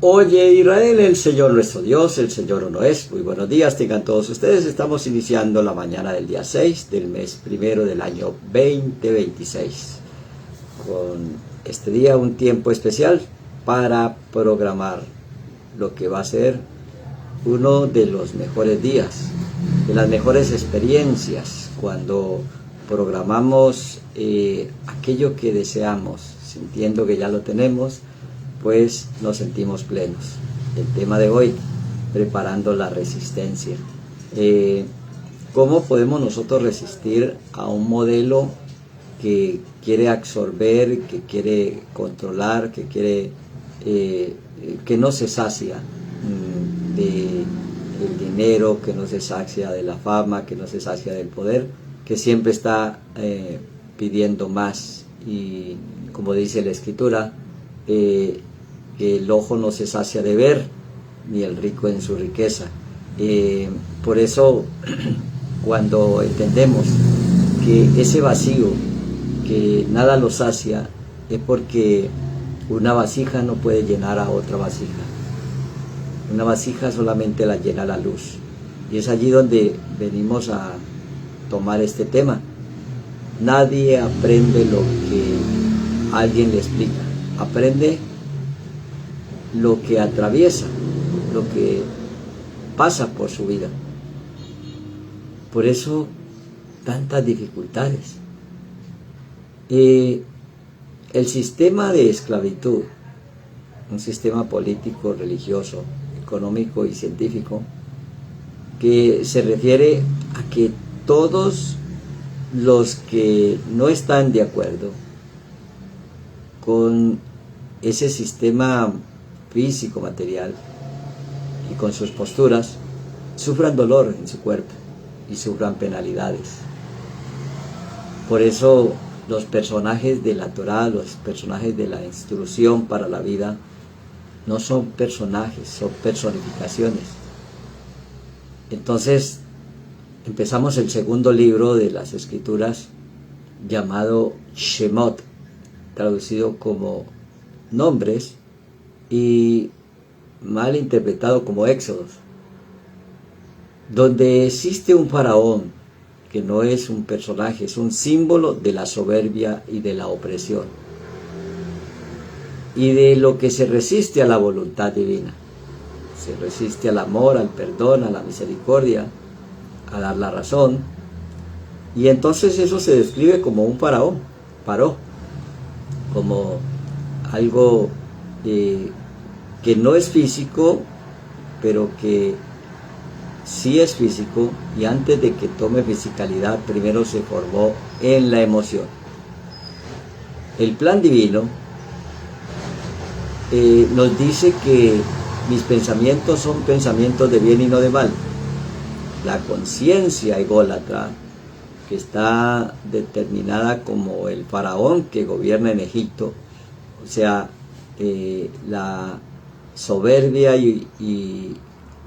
Oye Israel, el Señor nuestro Dios, el Señor uno es. Muy buenos días tengan todos ustedes. Estamos iniciando la mañana del día 6 del mes primero del año 2026. Con este día un tiempo especial para programar lo que va a ser uno de los mejores días, de las mejores experiencias, cuando programamos aquello que deseamos, sintiendo que ya lo tenemos, pues nos sentimos plenos. El tema de hoy, preparando la resistencia. ¿Cómo podemos nosotros resistir a un modelo que quiere absorber, que quiere controlar, que quiere que no se sacia del dinero, que no se sacia de la fama, que no se sacia del poder, que siempre está pidiendo más? Y como dice la Escritura, que el ojo no se sacia de ver, ni el rico en su riqueza. Por eso, cuando entendemos que ese vacío, que nada lo sacia, es porque una vasija no puede llenar a otra vasija. Una vasija solamente la llena la luz. Y es allí donde venimos a tomar este tema. Nadie aprende lo que alguien le explica. Aprende lo que atraviesa, lo que pasa por su vida. Por eso tantas dificultades. El sistema de esclavitud, un sistema político, religioso, económico y científico, que se refiere a que todos los que no están de acuerdo con ese sistema físico, material, y con sus posturas, sufran dolor en su cuerpo y sufran penalidades. Por eso los personajes de la Torá, los personajes de la instrucción para la vida, no son personajes, son personificaciones. Entonces empezamos el segundo libro de las Escrituras, llamado Shemot, traducido como nombres y mal interpretado como Éxodos, donde existe un faraón que no es un personaje, es un símbolo de la soberbia y de la opresión y de lo que se resiste a la voluntad divina. Se resiste al amor, al perdón, a la misericordia, a dar la razón, y entonces eso se describe como un faraón, paró, como algo que no es físico, pero que sí es físico, y antes de que tome fisicalidad, primero se formó en la emoción. El plan divino nos dice que mis pensamientos son pensamientos de bien y no de mal. La conciencia ególatra, que está determinada como el faraón que gobierna en Egipto, o sea, la soberbia y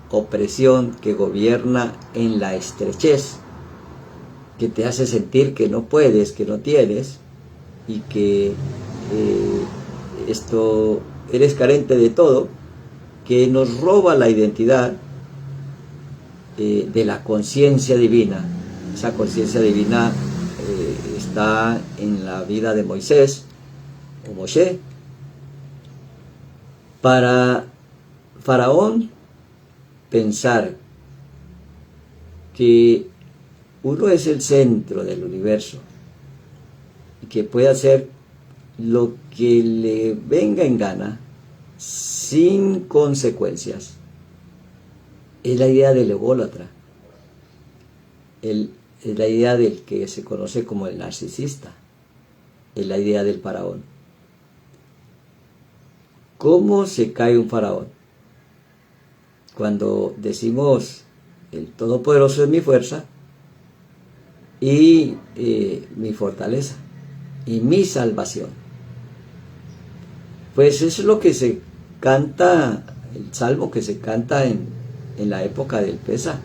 opresión que gobierna en la estrechez, que te hace sentir que no puedes, que no tienes, y que eres carente de todo, que nos roba la identidad de la conciencia divina. Esa conciencia divina está en la vida de Moisés o Moshe. Para Faraón, pensar que uno es el centro del universo y que puede hacer lo que le venga en gana sin consecuencias, es la idea del ególatra, es la idea del que se conoce como el narcisista, es la idea del faraón. ¿Cómo se cae un faraón? Cuando decimos el Todopoderoso es mi fuerza y mi fortaleza y mi salvación. Pues eso es lo que se canta, el salmo que se canta en la época del Pesaj,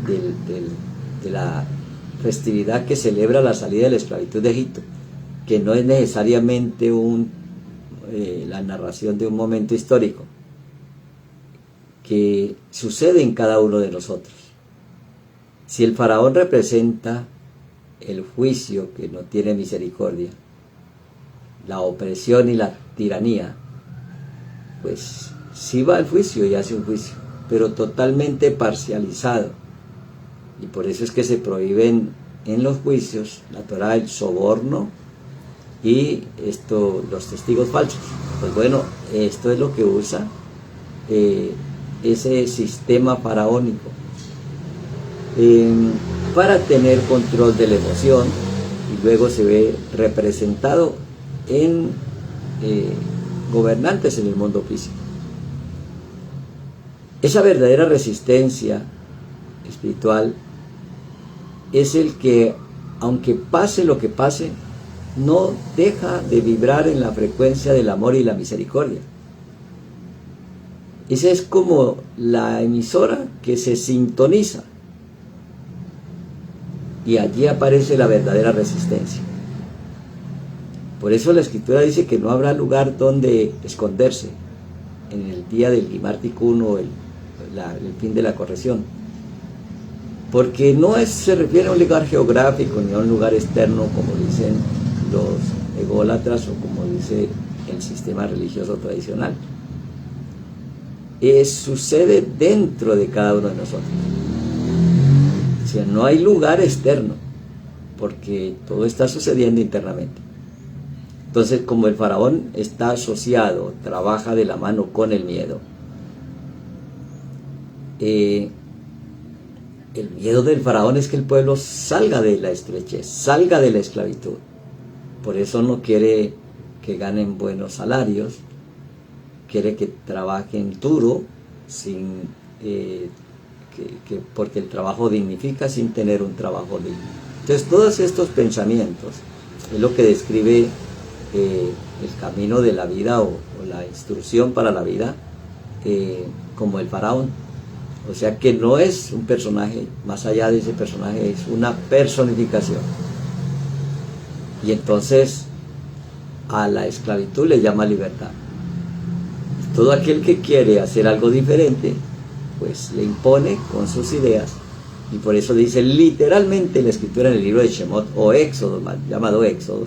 de la festividad que celebra la salida de la esclavitud de Egipto, que no es necesariamente la narración de un momento histórico, que sucede en cada uno de nosotros. Si el faraón representa el juicio que no tiene misericordia, la opresión y la tiranía, pues sí va al juicio y hace un juicio, pero totalmente parcializado. Y por eso es que se prohíben en los juicios la Torá el soborno y los testigos falsos. Pues bueno, esto es lo que usa ese sistema faraónico para tener control de la emoción, y luego se ve representado en gobernantes en el mundo físico. Esa verdadera resistencia espiritual es el que, aunque pase lo que pase, no deja de vibrar en la frecuencia del amor y la misericordia. Esa es como la emisora que se sintoniza, y allí aparece la verdadera resistencia. Por eso la Escritura dice que no habrá lugar donde esconderse en el día del Gimar Tikkun, o el fin de la corrección, porque no se refiere a un lugar geográfico ni a un lugar externo, como dicen los ególatras o como dice el sistema religioso tradicional. Sucede dentro de cada uno de nosotros. O sea, no hay lugar externo, porque todo está sucediendo internamente. Entonces, como el faraón está asociado, trabaja de la mano con el miedo, el miedo del faraón es que el pueblo salga de la estrechez, salga de la esclavitud. Por eso no quiere que ganen buenos salarios, quiere que trabajen duro, porque el trabajo dignifica sin tener un trabajo digno. Entonces todos estos pensamientos es lo que describe el camino de la vida, o la instrucción para la vida, como el faraón. O sea que no es un personaje, más allá de ese personaje es una personificación. Y entonces a la esclavitud le llama libertad. Todo aquel que quiere hacer algo diferente, pues le impone con sus ideas. Y por eso dice literalmente la Escritura en el libro de Shemot, o Éxodo, llamado Éxodo,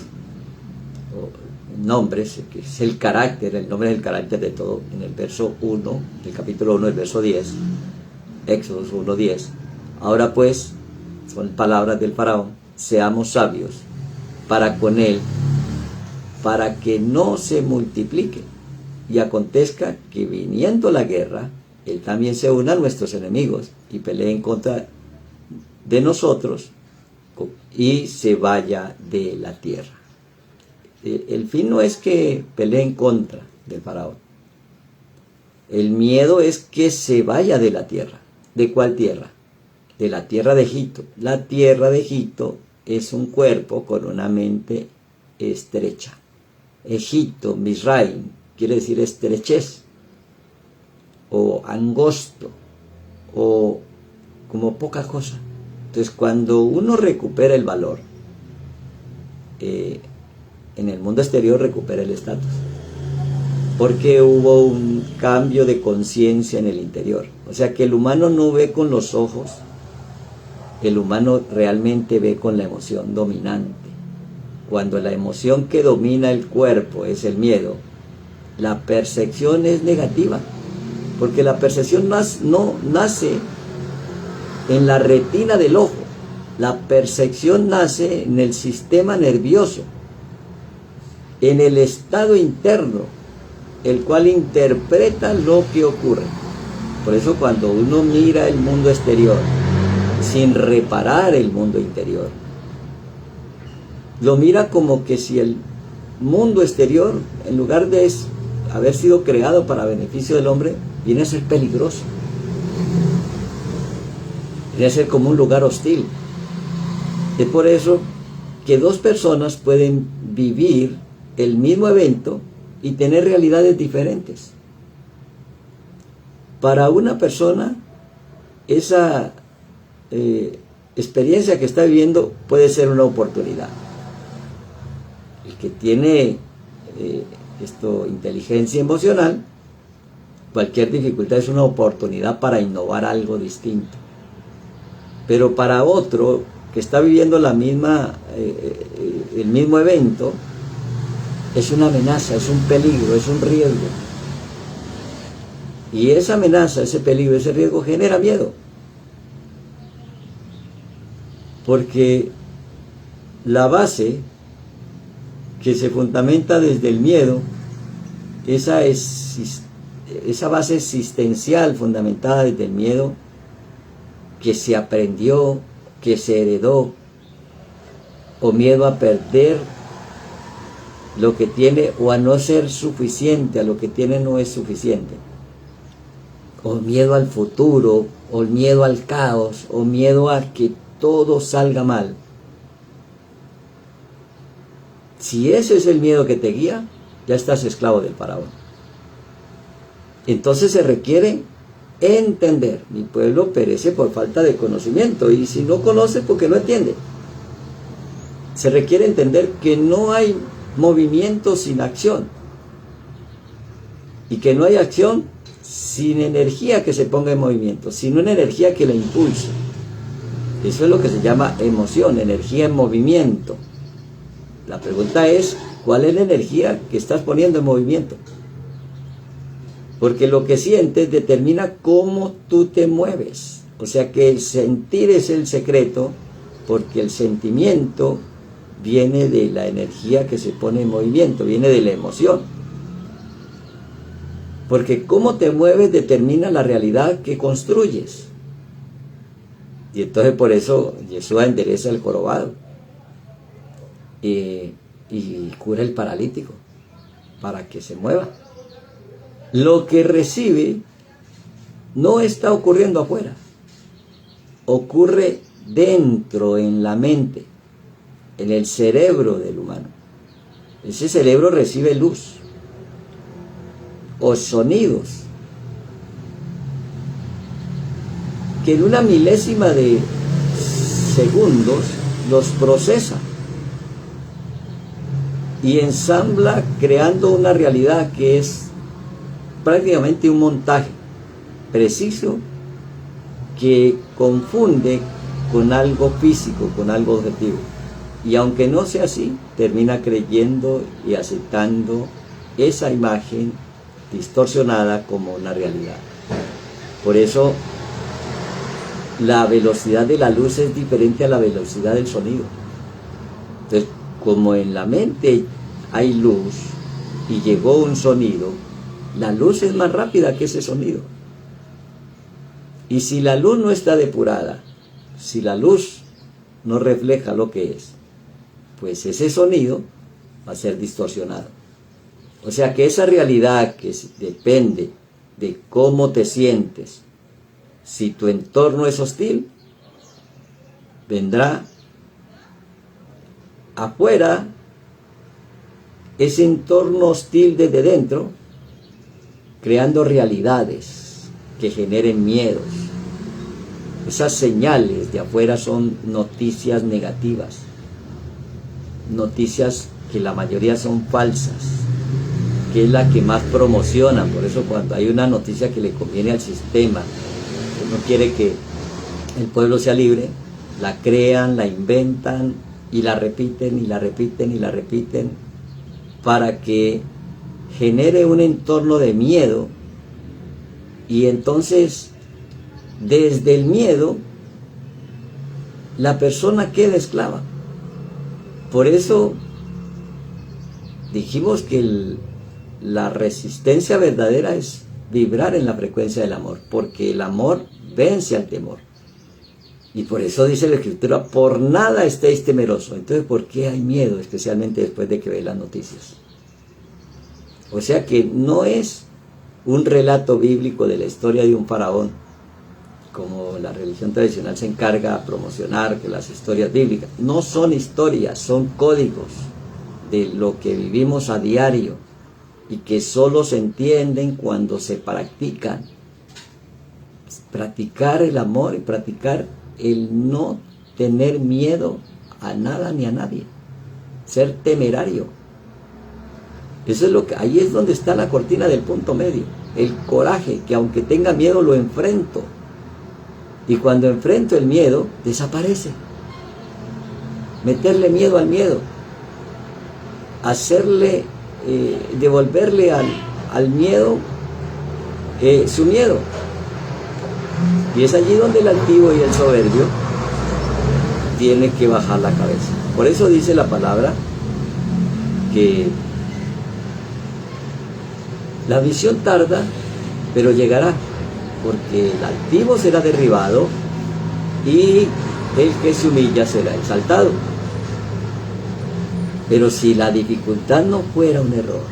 o nombres, que es el carácter, el nombre es el carácter de todo. En el verso 1, el capítulo 1, el verso 10, Éxodo 1:10. Ahora pues, son palabras del faraón, seamos sabios para con él, para que no se multiplique, y acontezca que viniendo la guerra, él también se una a nuestros enemigos y pelee en contra de nosotros y se vaya de la tierra. El fin no es que pelee en contra del faraón. El miedo es que se vaya de la tierra. ¿De cuál tierra? De la tierra de Egipto. La tierra de Egipto es un cuerpo con una mente estrecha. Egipto, Misraim, quiere decir estrechez, o angosto, o como poca cosa. Entonces, cuando uno recupera el valor, en el mundo exterior recupera el estatus, porque hubo un cambio de conciencia en el interior. O sea que el humano no ve con los ojos, el humano realmente ve con la emoción dominante. Cuando la emoción que domina el cuerpo es el miedo, la percepción es negativa, porque la percepción no nace en la retina del ojo, la percepción nace en el sistema nervioso, en el estado interno, el cual interpreta lo que ocurre. Por eso cuando uno mira el mundo exterior sin reparar el mundo interior, lo mira como que si el mundo exterior, en lugar de haber sido creado para beneficio del hombre, viene a ser peligroso, viene a ser como un lugar hostil. Es por eso que dos personas pueden vivir el mismo evento y tener realidades diferentes. Para una persona, esa experiencia que está viviendo puede ser una oportunidad. El que tiene inteligencia emocional Cualquier dificultad es una oportunidad para innovar algo distinto. Pero para otro que está viviendo el mismo evento, es una amenaza, es un peligro, es un riesgo. Y esa amenaza, ese peligro, ese riesgo genera miedo. Porque la base que se fundamenta desde el miedo, esa base existencial fundamentada desde el miedo, que se aprendió, que se heredó, o miedo a perder lo que tiene, o a no ser suficiente, a lo que tiene no es suficiente, o miedo al futuro, o miedo al caos, o miedo a que todo salga mal. Si ese es el miedo que te guía, ya estás esclavo del faraón. Entonces se requiere entender. Mi pueblo perece por falta de conocimiento, y si no conoce, porque no entiende. Se requiere entender que no hay movimiento sin acción, y que no hay acción sin energía que se ponga en movimiento, sino una energía que la impulse. Eso es lo que se llama emoción, energía en movimiento. La pregunta es, ¿cuál es la energía que estás poniendo en movimiento? Porque lo que sientes determina cómo tú te mueves. O sea que el sentir es el secreto, porque el sentimiento viene de la energía que se pone en movimiento, viene de la emoción. Porque cómo te mueves determina la realidad que construyes. Y entonces por eso Yeshua endereza el jorobado y cura el paralítico, para que se mueva. Lo que recibe no está ocurriendo afuera, ocurre dentro, en la mente, en el cerebro del humano. Ese cerebro recibe luz o sonidos que en una milésima de segundos los procesa y ensambla, creando una realidad que es prácticamente un montaje preciso que confunde con algo físico, con algo objetivo. Y aunque no sea así, termina creyendo y aceptando esa imagen distorsionada como una realidad. Por eso la velocidad de la luz es diferente a la velocidad del sonido. Entonces, como en la mente hay luz y llegó un sonido, la luz es más rápida que ese sonido. Y si la luz no está depurada, si la luz no refleja lo que es, pues ese sonido va a ser distorsionado. O sea que esa realidad que depende de cómo te sientes, si tu entorno es hostil, vendrá afuera ese entorno hostil desde dentro, creando realidades que generen miedos. Esas señales de afuera son noticias negativas, noticias que la mayoría son falsas, que es la que más promocionan. Por eso cuando hay una noticia que le conviene al sistema, que no quiere que el pueblo sea libre, la crean, la inventan y la repiten y la repiten y la repiten, para que genere un entorno de miedo. Y entonces desde el miedo la persona queda esclava. Por eso dijimos que la resistencia verdadera es vibrar en la frecuencia del amor, porque el amor vence al temor. Y por eso dice la Escritura, por nada estéis temerosos. Entonces, ¿por qué hay miedo? Especialmente después de que ve las noticias. O sea que no es un relato bíblico de la historia de un faraón, como la religión tradicional se encarga a promocionar, que las historias bíblicas. No son historias, son códigos de lo que vivimos a diario y que solo se entienden cuando se practican. Practicar el amor y practicar el no tener miedo a nada ni a nadie. Ser temerario. Eso es lo que, ahí es donde está la cortina del punto medio. El coraje, que aunque tenga miedo lo enfrento. Y cuando enfrento el miedo, desaparece. Meterle miedo al miedo. Hacerle, devolverle al miedo su miedo. Y es allí donde el altivo y el soberbio tienen que bajar la cabeza. Por eso dice la palabra que la visión tarda, pero llegará, porque el altivo será derribado y el que se humilla será exaltado. Pero si la dificultad no fuera un error,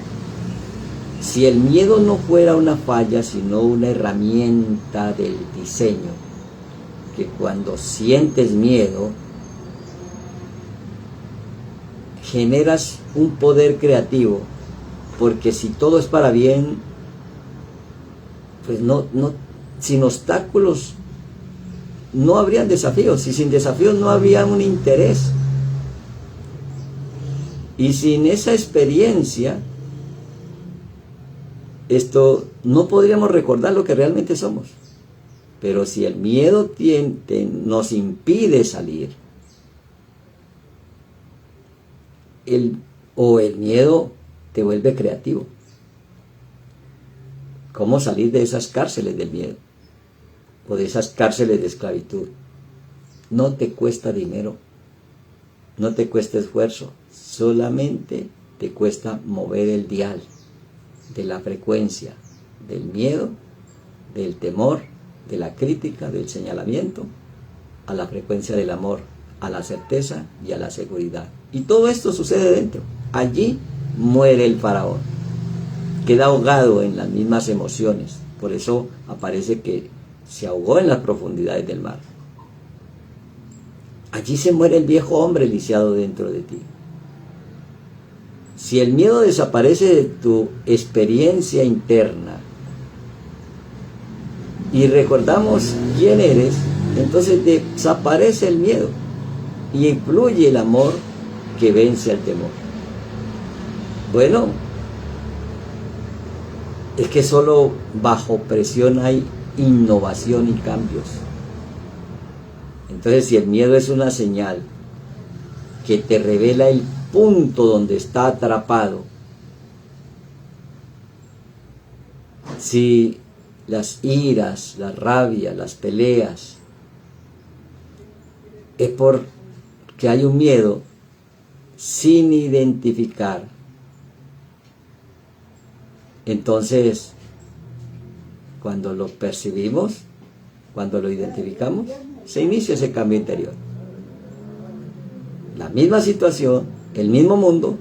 si el miedo no fuera una falla, sino una herramienta del diseño, que cuando sientes miedo, generas un poder creativo, porque si todo es para bien, pues sin obstáculos no habrían desafíos, y sin desafíos no habría un interés, y sin esa experiencia no podríamos recordar lo que realmente somos. Pero si el miedo nos impide salir, el miedo te vuelve creativo. ¿Cómo salir de esas cárceles del miedo? O de esas cárceles de esclavitud. No te cuesta dinero, no te cuesta esfuerzo, solamente te cuesta mover el dial de la frecuencia del miedo, del temor, de la crítica, del señalamiento, a la frecuencia del amor, a la certeza y a la seguridad. Y todo esto sucede dentro. Allí muere el faraón. Queda ahogado en las mismas emociones. Por eso aparece que se ahogó en las profundidades del mar. Allí se muere el viejo hombre lisiado dentro de ti. Si el miedo desaparece de tu experiencia interna y recordamos quién eres, entonces desaparece el miedo y fluye el amor que vence al temor. Bueno, es que solo bajo presión hay innovación y cambios. Entonces, si el miedo es una señal que te revela el punto donde está atrapado, si las iras, la rabia, las peleas, es porque hay un miedo sin identificar, entonces cuando lo percibimos, cuando lo identificamos, se inicia ese cambio interior. La misma situación, el mismo mundo,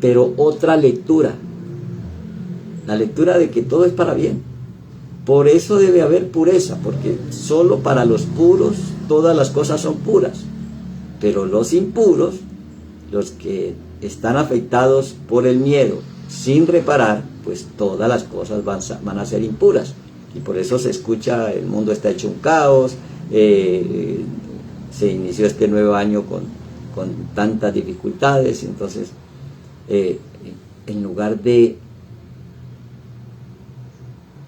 pero otra lectura. La lectura de que todo es para bien. Por eso debe haber pureza, porque solo para los puros todas las cosas son puras. Pero los impuros, los que están afectados por el miedo sin reparar, pues todas las cosas van a ser impuras. Y por eso se escucha, el mundo está hecho un caos, se inició este nuevo año con tantas dificultades. Entonces, en lugar de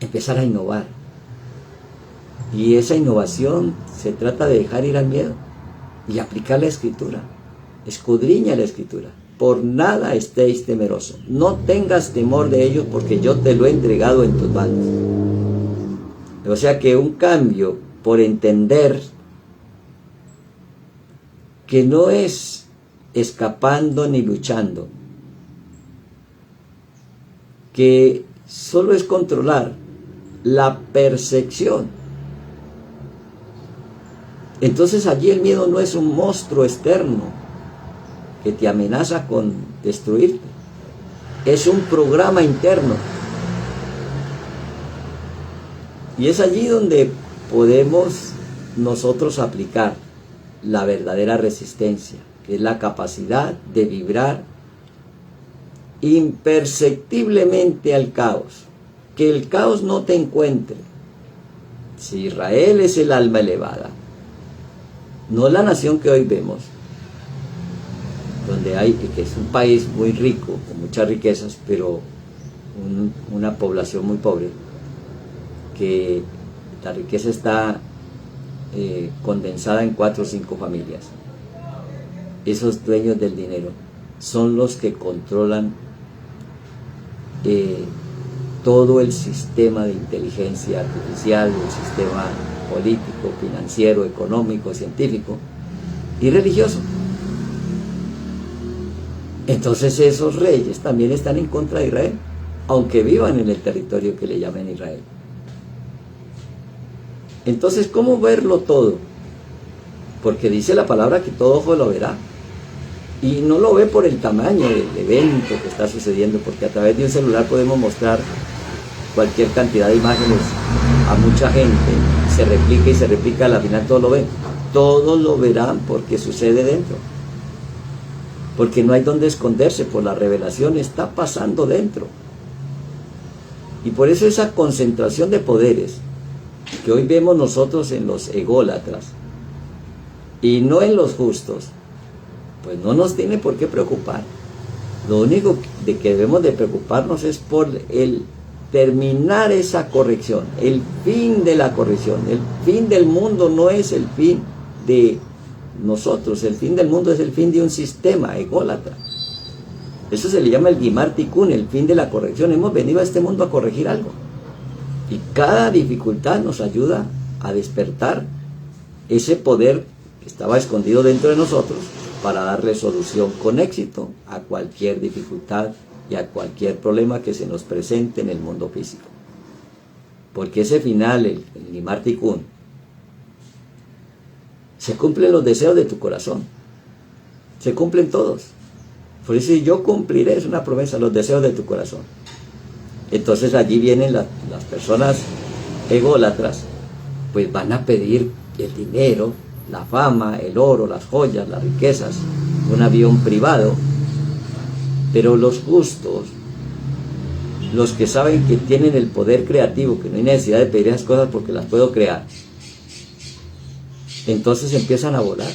empezar a innovar, y esa innovación se trata de dejar ir al miedo y aplicar la escritura. Escudriña la escritura. Por nada estéis temerosos, no tengas temor de ellos, porque yo te lo he entregado en tus manos. O sea que un cambio por entender que no es escapando ni luchando, que solo es controlar la percepción. Entonces allí el miedo no es un monstruo externo que te amenaza con destruirte, es un programa interno. Y es allí donde podemos nosotros aplicar la verdadera resistencia, que es la capacidad de vibrar imperceptiblemente al caos, que el caos no te encuentre. Si Israel es el alma elevada, no la nación que hoy vemos, donde hay, que es un país muy rico, con muchas riquezas, pero una población muy pobre, que la riqueza está condensada en 4 o 5 familias. Esos dueños del dinero son los que controlan todo el sistema de inteligencia artificial, el sistema político, financiero, económico, científico y religioso. Entonces esos reyes también están en contra de Israel, aunque vivan en el territorio que le llaman Israel. Entonces, ¿cómo verlo todo? Porque dice la palabra que todo ojo lo verá. Y no lo ve por el tamaño del evento que está sucediendo, porque a través de un celular podemos mostrar cualquier cantidad de imágenes a mucha gente, se replica, al final todo lo ven. Todos lo verán porque sucede dentro. Porque no hay donde esconderse, por la revelación está pasando dentro. Y por eso esa concentración de poderes que hoy vemos nosotros en los ególatras y no en los justos, pues no nos tiene por qué preocupar. Lo único de que debemos de preocuparnos es por el terminar esa corrección, el fin de la corrección. El fin del mundo no es el fin de nosotros, el fin del mundo es el fin de un sistema ególatra. Eso se le llama el Gimar Tikkun, el fin de la corrección. Hemos venido a este mundo a corregir algo. Y cada dificultad nos ayuda a despertar ese poder que estaba escondido dentro de nosotros para darle solución con éxito a cualquier dificultad y a cualquier problema que se nos presente en el mundo físico. Porque ese final, el Gimar Tikkun, se cumplen los deseos de tu corazón. Se cumplen todos. Por eso yo cumpliré, es una promesa, los deseos de tu corazón. Entonces allí vienen las personas ególatras, pues van a pedir el dinero, la fama, el oro, las joyas, las riquezas, un avión privado. Pero los justos, los que saben que tienen el poder creativo, que no hay necesidad de pedir esas cosas porque las puedo crear, entonces empiezan a volar,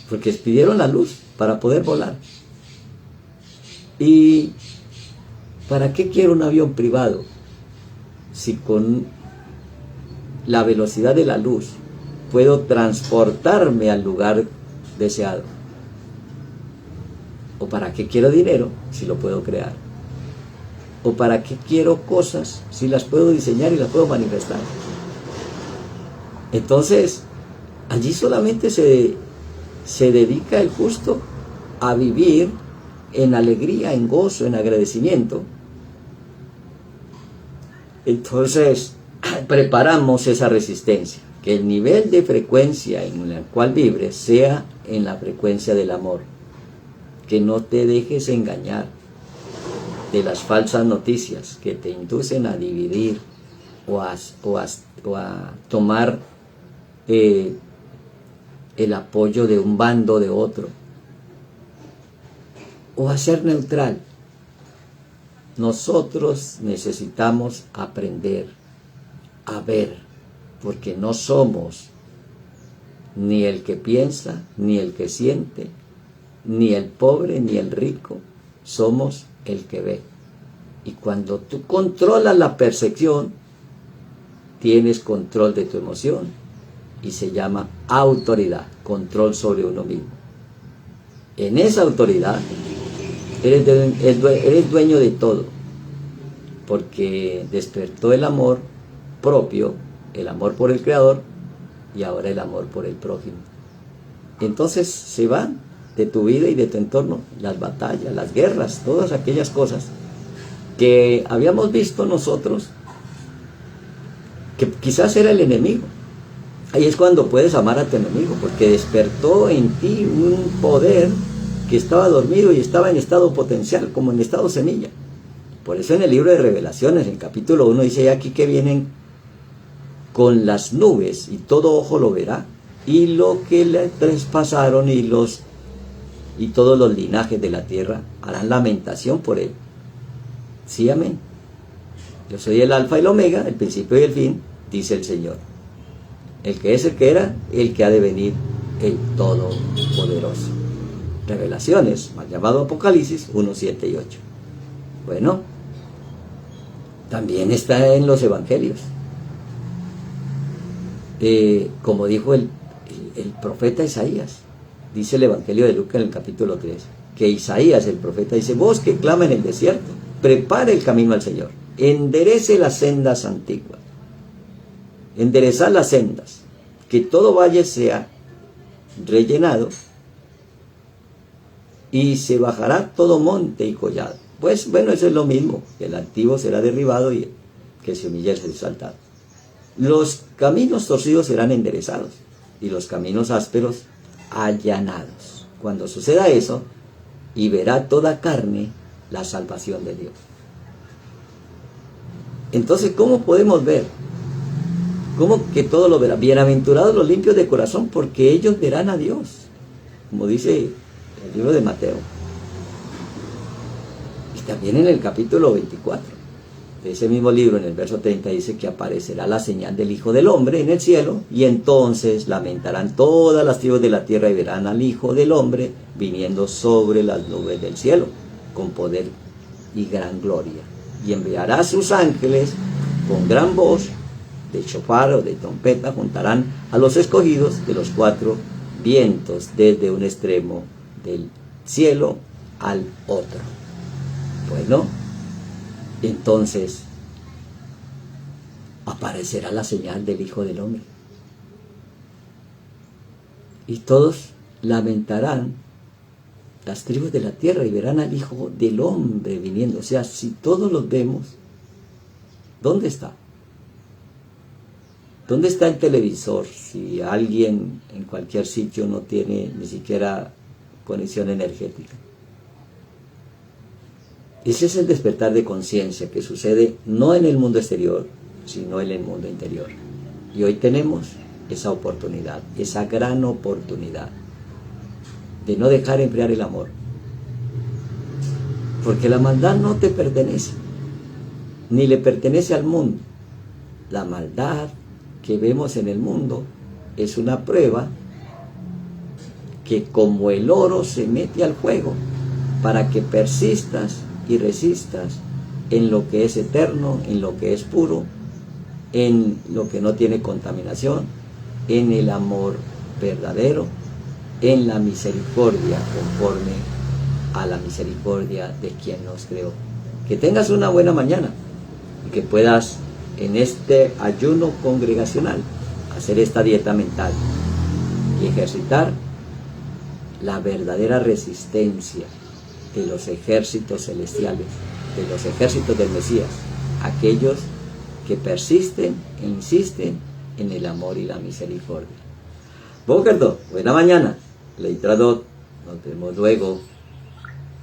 porque pidieron la luz para poder volar. ¿Y para qué quiero un avión privado si con la velocidad de la luz puedo transportarme al lugar deseado? ¿O para qué quiero dinero si lo puedo crear? ¿O para qué quiero cosas si las puedo diseñar y las puedo manifestar? Entonces, allí solamente se dedica el justo a vivir en alegría, en gozo, en agradecimiento. Entonces, preparamos esa resistencia, que el nivel de frecuencia en el cual vibres sea en la frecuencia del amor. Que no te dejes engañar de las falsas noticias que te inducen a dividir o a tomar el apoyo de un bando o de otro, o a ser neutral. Nosotros necesitamos aprender a ver, porque no somos ni el que piensa, ni el que siente, ni el pobre, ni el rico, somos el que ve. Y cuando tú controlas la percepción, tienes control de tu emoción, y se llama autoridad, control sobre uno mismo. En esa autoridad, eres dueño de todo, porque despertó el amor propio, el amor por el Creador, y ahora el amor por el prójimo. Entonces se van de tu vida y de tu entorno las batallas, las guerras, todas aquellas cosas que habíamos visto nosotros, que quizás era el enemigo. Ahí es cuando puedes amar a tu enemigo, porque despertó en ti un poder que estaba dormido y estaba en estado potencial, como en estado semilla. Por eso en el libro de Revelaciones, en el capítulo 1, dice aquí que vienen con las nubes y todo ojo lo verá, y lo que le traspasaron y todos los linajes de la tierra harán lamentación por él. Sí, amén. Yo soy el alfa y el omega, el principio y el fin, dice el Señor. El que es, el que era, el que ha de venir, el Todopoderoso. revelaciones, mal llamado Apocalipsis 1, 7 y 8. Bueno, también está en los evangelios. Como dijo el profeta Isaías, dice el evangelio de Lucas en el capítulo 3, que Isaías, el profeta, dice: vos que clama en el desierto, prepare el camino al Señor, enderece las sendas antiguas, enderezad las sendas, que todo valle sea rellenado, y se bajará todo monte y collado. Pues bueno, eso es lo mismo, que el altivo será derribado y que se humilla será exaltado. Los caminos torcidos serán enderezados y los caminos ásperos allanados. Cuando suceda eso, y verá toda carne la salvación de Dios. Entonces, ¿cómo podemos ver? ¿Cómo que todo lo verá? Bienaventurados los limpios de corazón, porque ellos verán a Dios, como dice el libro de Mateo. Y también en el capítulo 24 de ese mismo libro, en el verso 30, dice que aparecerá la señal del Hijo del Hombre en el cielo, y entonces lamentarán todas las tribus de la tierra y verán al Hijo del Hombre viniendo sobre las nubes del cielo, con poder y gran gloria. Y enviará a sus ángeles con gran voz de shofar o de trompeta, juntarán a los escogidos de los cuatro vientos desde un extremo del cielo al otro. Bueno, entonces aparecerá la señal del Hijo del Hombre. Y todos lamentarán, las tribus de la tierra, y verán al Hijo del Hombre viniendo. O sea, si todos los vemos, ¿dónde está? ¿Dónde está el televisor? Si alguien en cualquier sitio no tiene ni siquiera conexión energética. Ese es el despertar de conciencia que sucede no en el mundo exterior, sino en el mundo interior. Y hoy tenemos esa oportunidad, esa gran oportunidad de no dejar enfriar el amor. Porque la maldad no te pertenece, ni le pertenece al mundo. La maldad que vemos en el mundo es una prueba que, como el oro se mete al fuego, para que persistas y resistas en lo que es eterno, en lo que es puro, en lo que no tiene contaminación, en el amor verdadero, en la misericordia conforme a la misericordia de quien nos creó. Que tengas una buena mañana y que puedas en este ayuno congregacional hacer esta dieta mental y ejercitar la verdadera resistencia de los ejércitos celestiales, de los ejércitos del Mesías, aquellos que persisten e insisten en el amor y la misericordia. Buena mañana, Leitradot, nos vemos luego.